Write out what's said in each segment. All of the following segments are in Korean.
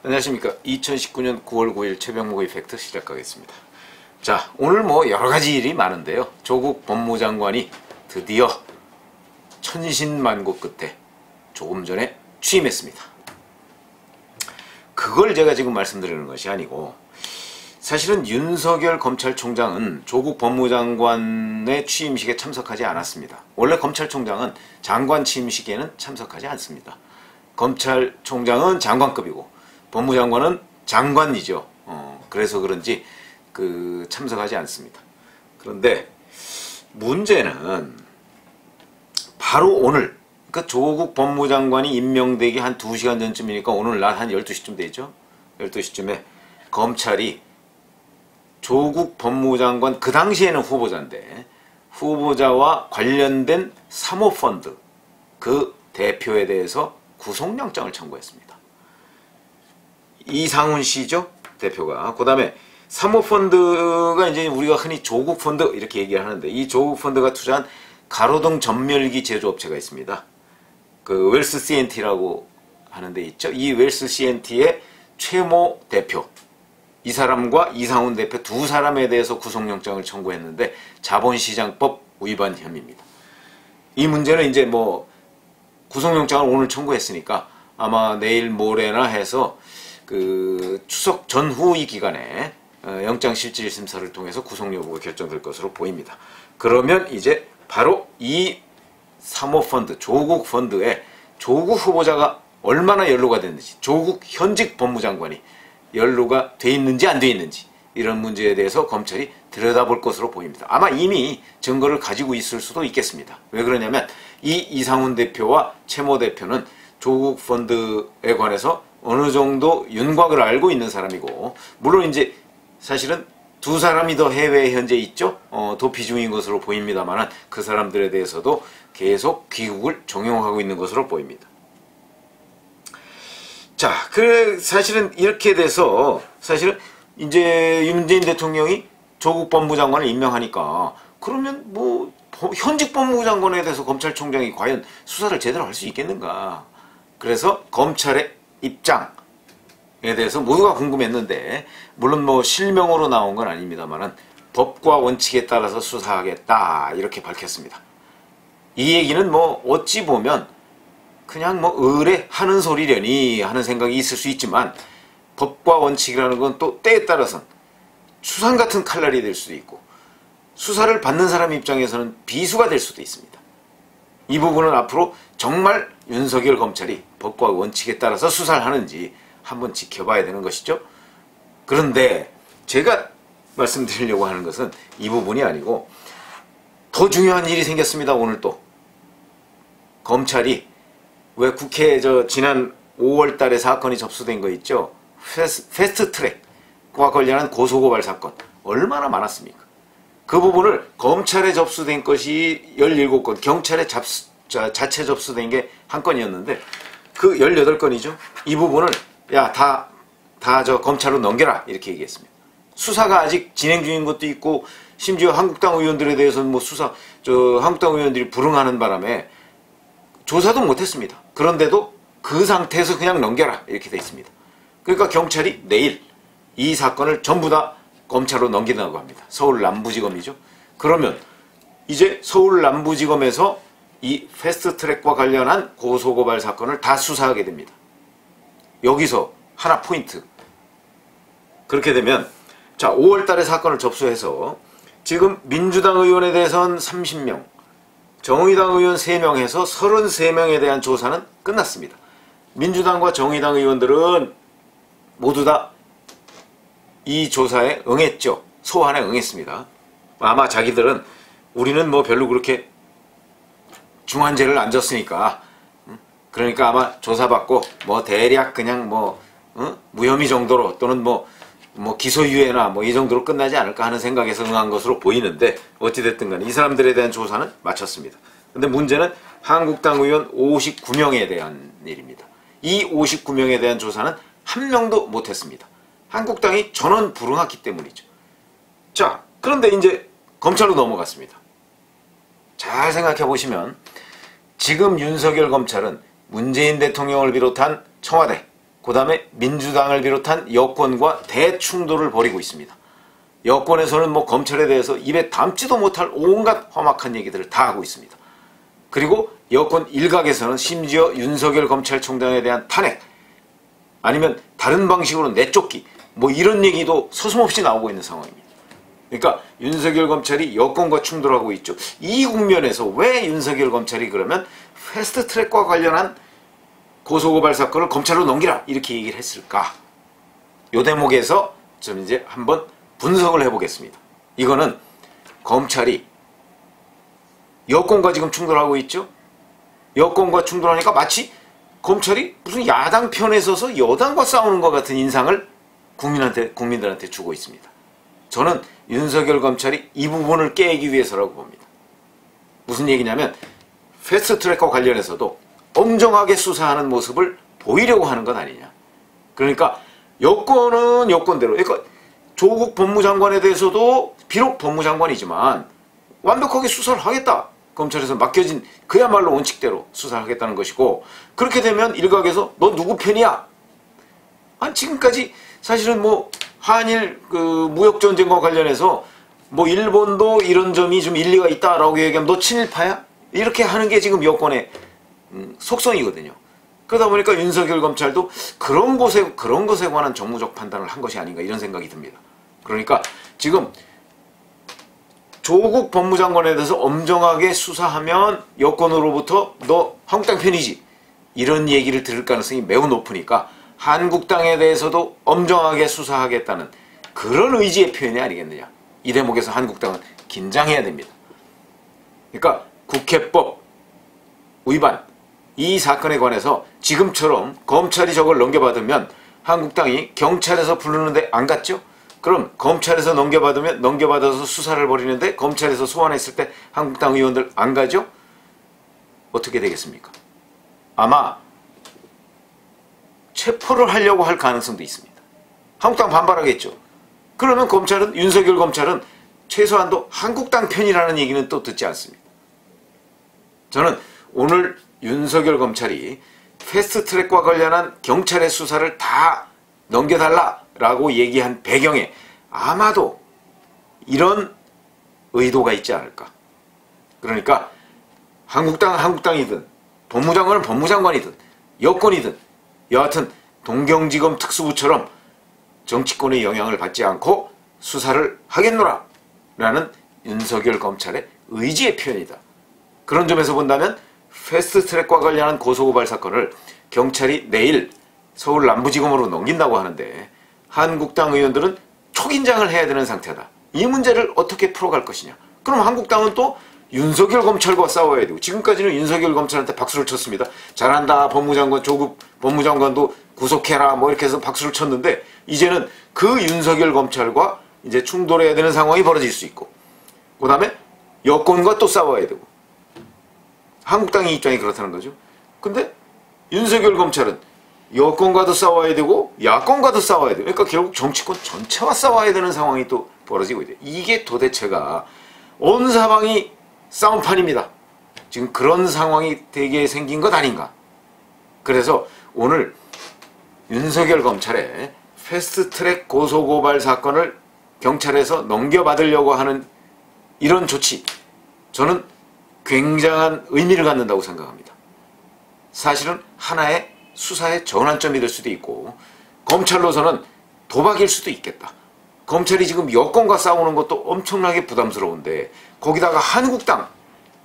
안녕하십니까. 2019년 9월 9일 최병목의 팩트 시작하겠습니다. 자, 오늘 뭐 여러가지 일이 많은데요. 조국 법무장관이 드디어 천신만고 끝에 조금 전에 취임했습니다. 그걸 제가 지금 말씀드리는 것이 아니고, 사실은 윤석열 검찰총장은 조국 법무장관의 취임식에 참석하지 않았습니다. 원래 검찰총장은 장관 취임식에는 참석하지 않습니다. 검찰총장은 장관급이고 법무장관은 장관이죠. 그래서 그런지 참석하지 않습니다. 그런데 문제는 바로 오늘, 그러니까 조국 법무장관이 임명되기 한 2시간 전쯤이니까 오늘 날 한 12시쯤 되죠. 12시쯤에 검찰이 조국 법무장관, 그 당시에는 후보자인데, 후보자와 관련된 사모펀드 그 대표에 대해서 구속영장을 청구했습니다. 이상훈 씨죠, 대표가. 그 다음에 사모펀드가 이제 우리가 흔히 조국펀드 이렇게 얘기를 하는데, 이 조국펀드가 투자한 가로등 전멸기 제조업체가 있습니다. 그 웰스 CNT라고 하는 데 있죠. 이 웰스 CNT의 최모 대표, 이 사람과 이상훈 대표 두 사람에 대해서 구속영장을 청구했는데 자본시장법 위반 혐의입니다. 이 문제는 이제 뭐 구속영장을 오늘 청구했으니까 아마 내일 모레나 해서 그 추석 전후 이 기간에 영장실질심사를 통해서 구속 여부가 결정될 것으로 보입니다. 그러면 이제 바로 이 사모펀드, 조국 펀드에 조국 후보자가 얼마나 연루가 됐는지, 조국 현직 법무장관이 연루가 돼 있는지 안 돼 있는지, 이런 문제에 대해서 검찰이 들여다볼 것으로 보입니다. 아마 이미 증거를 가지고 있을 수도 있겠습니다. 왜 그러냐면 이 이상훈 대표와 최모 대표는 조국 펀드에 관해서 어느 정도 윤곽을 알고 있는 사람이고, 물론 이제 사실은 두 사람이 더 해외에 현재 있죠. 도피 중인 것으로 보입니다만 그 사람들에 대해서도 계속 귀국을 종용하고 있는 것으로 보입니다. 자, 사실은 이렇게 돼서 사실은 이제 문재인 대통령이 조국 법무장관을 임명하니까, 그러면 뭐 현직 법무장관에 대해서 검찰총장이 과연 수사를 제대로 할 수 있겠는가. 그래서 검찰의 입장에 대해서 모두가 궁금했는데, 물론 뭐 실명으로 나온 건 아닙니다만 법과 원칙에 따라서 수사하겠다 이렇게 밝혔습니다. 이 얘기는 뭐 어찌 보면 그냥 뭐 의뢰하는 소리려니 하는 생각이 있을 수 있지만, 법과 원칙이라는 건 또 때에 따라서는 수상 같은 칼날이 될 수도 있고, 수사를 받는 사람 입장에서는 비수가 될 수도 있습니다. 이 부분은 앞으로 정말 윤석열 검찰이 법과 원칙에 따라서 수사를 하는지 한번 지켜봐야 되는 것이죠. 그런데 제가 말씀드리려고 하는 것은 이 부분이 아니고, 더 중요한 일이 생겼습니다. 오늘 또 검찰이, 왜 국회에 지난 5월 달에 사건이 접수된 거 있죠. 패스트트랙과 관련한 고소고발 사건 얼마나 많았습니까? 그 부분을 검찰에 접수된 것이 17건, 경찰에 자체 접수된 게 한 건이었는데 그 18건이죠. 이 부분을 다 검찰로 넘겨라 이렇게 얘기했습니다. 수사가 아직 진행 중인 것도 있고, 심지어 한국당 의원들에 대해서는 뭐 한국당 의원들이 불응하는 바람에 조사도 못했습니다. 그런데도 그 상태에서 그냥 넘겨라 이렇게 돼 있습니다. 그러니까 경찰이 내일 이 사건을 전부 다 검찰로 넘긴다고 합니다. 서울 남부지검이죠. 그러면 이제 서울 남부지검에서 이 패스트트랙과 관련한 고소고발 사건을 다 수사하게 됩니다. 여기서 하나 포인트. 그렇게 되면, 자, 5월 달에 사건을 접수해서 지금 민주당 의원에 대해서는 30명, 정의당 의원 3명 해서 33명에 대한 조사는 끝났습니다. 민주당과 정의당 의원들은 모두 다 이 조사에 응했죠. 소환에 응했습니다. 아마 자기들은 우리는 뭐 별로 그렇게 중한 죄를 안 졌으니까, 그러니까 아마 조사받고 뭐 대략 그냥 무혐의 정도로, 또는 뭐 기소유예나 뭐 이 정도로 끝나지 않을까 하는 생각에서 응한 것으로 보이는데, 어찌됐든 간에 이 사람들에 대한 조사는 마쳤습니다. 근데 문제는 한국당 의원 59명에 대한 일입니다. 이 59명에 대한 조사는 한 명도 못했습니다. 한국당이 전원 불응했기 때문이죠. 자, 그런데 이제 검찰로 넘어갔습니다. 잘 생각해 보시면 지금 윤석열 검찰은 문재인 대통령을 비롯한 청와대, 그 다음에 민주당을 비롯한 여권과 대충돌을 벌이고 있습니다. 여권에서는 뭐 검찰에 대해서 입에 담지도 못할 온갖 험악한 얘기들을 다 하고 있습니다. 그리고 여권 일각에서는 심지어 윤석열 검찰총장에 대한 탄핵, 아니면 다른 방식으로 내쫓기, 뭐 이런 얘기도 서슴없이 나오고 있는 상황입니다. 그러니까 윤석열 검찰이 여권과 충돌하고 있죠. 이 국면에서 왜 윤석열 검찰이 그러면 패스트트랙과 관련한 고소고발 사건을 검찰로 넘기라 이렇게 얘기를 했을까? 이 대목에서 좀 이제 한번 분석을 해보겠습니다. 이거는 검찰이 여권과 지금 충돌하고 있죠. 여권과 충돌하니까 마치 검찰이 무슨 야당 편에 서서 여당과 싸우는 것 같은 인상을 국민들한테 주고 있습니다. 저는 윤석열 검찰이 이 부분을 깨기 위해서라고 봅니다. 무슨 얘기냐면 패스트트랙과 관련해서도 엄정하게 수사하는 모습을 보이려고 하는 것 아니냐. 그러니까 여권은 여권대로, 그러니까 조국 법무장관에 대해서도 비록 법무장관이지만 완벽하게 수사를 하겠다. 검찰에서 맡겨진 그야말로 원칙대로 수사를 하겠다는 것이고, 그렇게 되면 일각에서 너 누구 편이야? 아니 지금까지 사실은 뭐 한일 그 무역전쟁과 관련해서 뭐 일본도 이런 점이 좀 일리가 있다라고 얘기하면 너 친일파야? 이렇게 하는 게 지금 여권의 속성이거든요. 그러다 보니까 윤석열 검찰도 그런 것에 관한 정무적 판단을 한 것이 아닌가 이런 생각이 듭니다. 그러니까 지금 조국 법무장관에 대해서 엄정하게 수사하면 여권으로부터 너 한국당 편이지 이런 얘기를 들을 가능성이 매우 높으니까 한국당에 대해서도 엄정하게 수사하겠다는 그런 의지의 표현이 아니겠느냐. 이 대목에서 한국당은 긴장해야 됩니다. 그러니까 국회법 위반 이 사건에 관해서 지금처럼 검찰이 저걸 넘겨받으면 한국당이 경찰에서 부르는데 안 갔죠? 그럼 검찰에서 넘겨받아서 수사를 벌이는데 검찰에서 소환했을 때 한국당 의원들 안 가죠? 어떻게 되겠습니까? 아마 체포를 하려고 할 가능성도 있습니다. 한국당 반발하겠죠. 그러면 윤석열 검찰은 최소한도 한국당 편이라는 얘기는 또 듣지 않습니다. 저는 오늘 윤석열 검찰이 패스트트랙과 관련한 경찰의 수사를 다 넘겨달라라고 얘기한 배경에 아마도 이런 의도가 있지 않을까. 그러니까 한국당이든 법무장관은 법무장관이든 여권이든 여하튼 동경지검 특수부처럼 정치권의 영향을 받지 않고 수사를 하겠노라 라는 윤석열 검찰의 의지의 표현이다. 그런 점에서 본다면 패스트트랙과 관련한 고소고발 사건을 경찰이 내일 서울 남부지검으로 넘긴다고 하는데 한국당 의원들은 초긴장을 해야 되는 상태다. 이 문제를 어떻게 풀어갈 것이냐. 그럼 한국당은 또 윤석열 검찰과 싸워야 되고, 지금까지는 윤석열 검찰한테 박수를 쳤습니다. 잘한다 법무장관, 조국 법무장관도 구속해라 뭐 이렇게 해서 박수를 쳤는데, 이제는 그 윤석열 검찰과 이제 충돌해야 되는 상황이 벌어질 수 있고, 그 다음에 여권과 또 싸워야 되고, 한국당의 입장이 그렇다는 거죠. 근데 윤석열 검찰은 여권과도 싸워야 되고 야권과도 싸워야 돼요. 그러니까 결국 정치권 전체와 싸워야 되는 상황이 또 벌어지고 있대요. 이게 도대체가 온 사방이 싸움판입니다. 지금 그런 상황이 되게 생긴 것 아닌가. 그래서 오늘 윤석열 검찰의 패스트트랙 고소고발 사건을 경찰에서 넘겨받으려고 하는 이런 조치, 저는 굉장한 의미를 갖는다고 생각합니다. 사실은 하나의 수사의 전환점이 될 수도 있고, 검찰로서는 도박일 수도 있겠다. 검찰이 지금 여권과 싸우는 것도 엄청나게 부담스러운데 거기다가 한국당,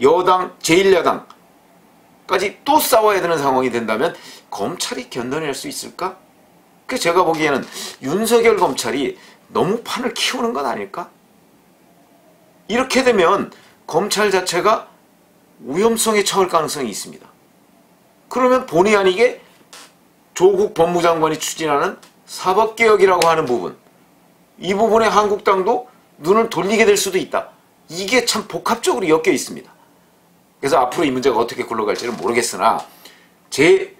여당, 제1야당까지 또 싸워야 되는 상황이 된다면 검찰이 견뎌낼 수 있을까? 그래서 제가 보기에는 윤석열 검찰이 너무 판을 키우는 건 아닐까? 이렇게 되면 검찰 자체가 위험성에 처할 가능성이 있습니다. 그러면 본의 아니게 조국 법무장관이 추진하는 사법개혁이라고 하는 부분, 이 부분에 한국당도 눈을 돌리게 될 수도 있다. 이게 참 복합적으로 엮여 있습니다. 그래서 앞으로 이 문제가 어떻게 굴러갈지는 모르겠으나 제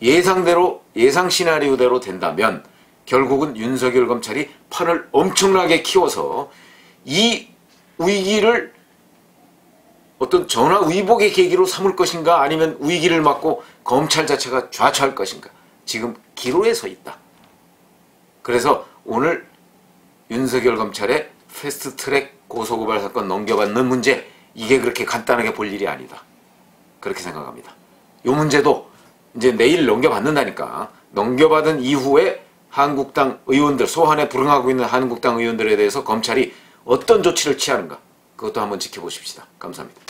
예상대로, 예상 시나리오대로 된다면 결국은 윤석열 검찰이 판을 엄청나게 키워서 이 위기를 어떤 전화위복의 계기로 삼을 것인가, 아니면 위기를 막고 검찰 자체가 좌초할 것인가, 지금 기로에 서 있다. 그래서 오늘 윤석열 검찰의 패스트트랙 고소고발 사건 넘겨받는 문제, 이게 그렇게 간단하게 볼 일이 아니다. 그렇게 생각합니다. 이 문제도 이제 내일 넘겨받는다니까, 넘겨받은 이후에 한국당 의원들, 소환에 불응하고 있는 한국당 의원들에 대해서 검찰이 어떤 조치를 취하는가, 그것도 한번 지켜보십시다. 감사합니다.